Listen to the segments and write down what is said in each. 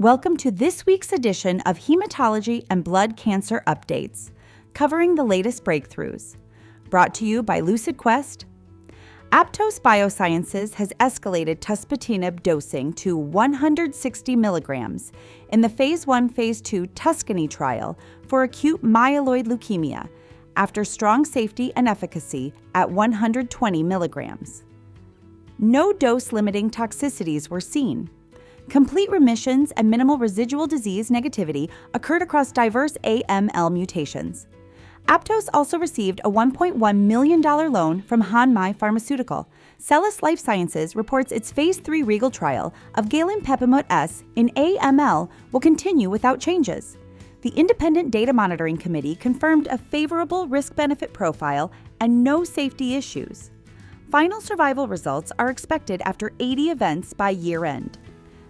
Welcome to this week's edition of Hematology and Blood Cancer Updates, covering the latest breakthroughs. Brought to you by LucidQuest. Aptose Biosciences has escalated tuspetinib dosing to 160 milligrams in the Phase 1, Phase 2 TUSCANY trial for acute myeloid leukemia after strong safety and efficacy at 120 milligrams. No dose-limiting toxicities were seen. Complete remissions and minimal residual disease negativity occurred across diverse AML mutations. Aptose also received a $1.1 million loan from Hanmi Pharmaceutical. SELLAS Life Sciences reports its Phase 3 REGAL trial of galinpepimut-S in AML will continue without changes. The Independent Data Monitoring Committee confirmed a favorable risk-benefit profile and no safety issues. Final survival results are expected after 80 events by year-end.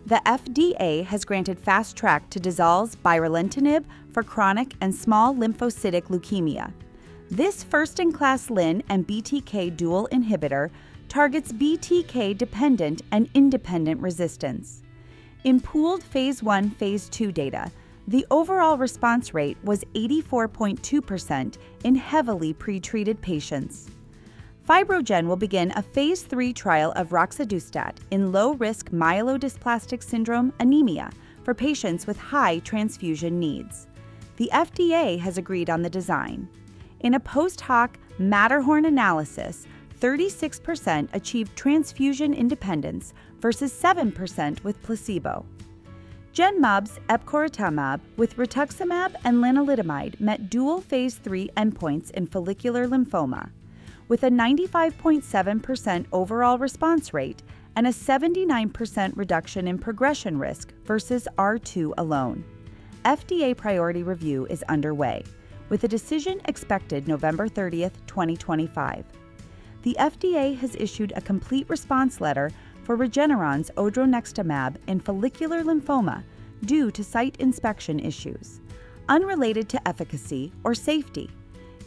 The FDA has granted fast track to Dizal's birelentinib for chronic and small lymphocytic leukemia. This first-in-class LYN and BTK dual inhibitor targets BTK-dependent and independent resistance. In pooled Phase 1, Phase 2 data, the overall response rate was 84.2% in heavily pretreated patients. FibroGen will begin a Phase 3 trial of roxadustat in low-risk myelodysplastic syndrome anemia for patients with high transfusion needs. The FDA has agreed on the design. In a post-hoc MATTERHORN analysis, 36% achieved transfusion independence versus 7% with placebo. Genmab's epcoritamab with rituximab and lenalidomide met dual Phase 3 endpoints in follicular lymphoma, with a 95.7% overall response rate and a 79% reduction in progression risk versus R2 alone. FDA priority review is underway, with a decision expected November 30, 2025. The FDA has issued a complete response letter for Regeneron's odronextamab in follicular lymphoma due to site inspection issues, unrelated to efficacy or safety.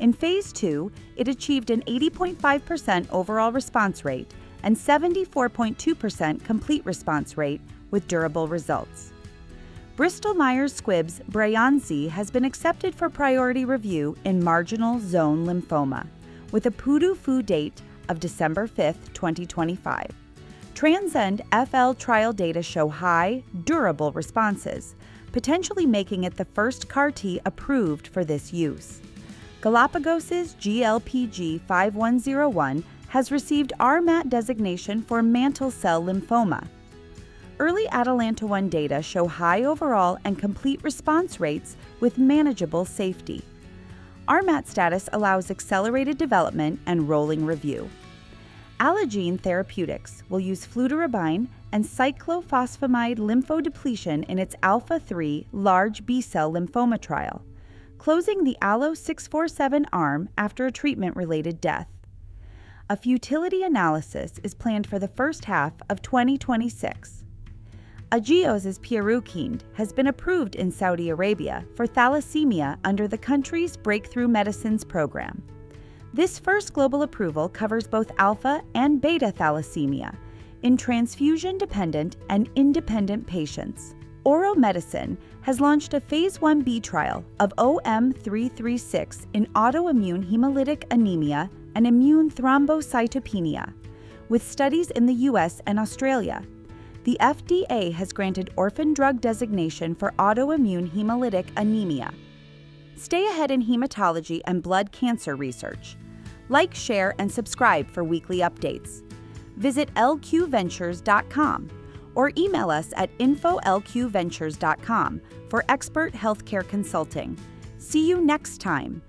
In Phase 2, it achieved an 80.5% overall response rate and 74.2% complete response rate with durable results. Bristol-Myers Squibb's Breyanzi has been accepted for priority review in marginal zone lymphoma, with a PDUFA date of December 5, 2025. Transcend FL trial data show high, durable responses, potentially making it the first CAR-T approved for this use. Galapagos's GLPG 5101 has received RMAT designation for mantle cell lymphoma. Early Atalanta-1 data show high overall and complete response rates with manageable safety. RMAT status allows accelerated development and rolling review. Allogene Therapeutics will use fludarabine and cyclophosphamide lymphodepletion in its alpha-3 large B-cell lymphoma trial, closing the ALLO-647 arm after a treatment-related death. A futility analysis is planned for the first half of 2026. Agios's Pirukined has been approved in Saudi Arabia for thalassemia under the country's Breakthrough Medicines program. This first global approval covers both alpha and beta thalassemia in transfusion-dependent and independent patients. Oro Medicine has launched a Phase 1b trial of OM336 in autoimmune hemolytic anemia and immune thrombocytopenia, with studies in the US and Australia. The FDA has granted orphan drug designation for autoimmune hemolytic anemia. Stay ahead in hematology and blood cancer research. Like, share, and subscribe for weekly updates. Visit lqventures.com or email us at info@lqventures.com for expert healthcare consulting. See you next time.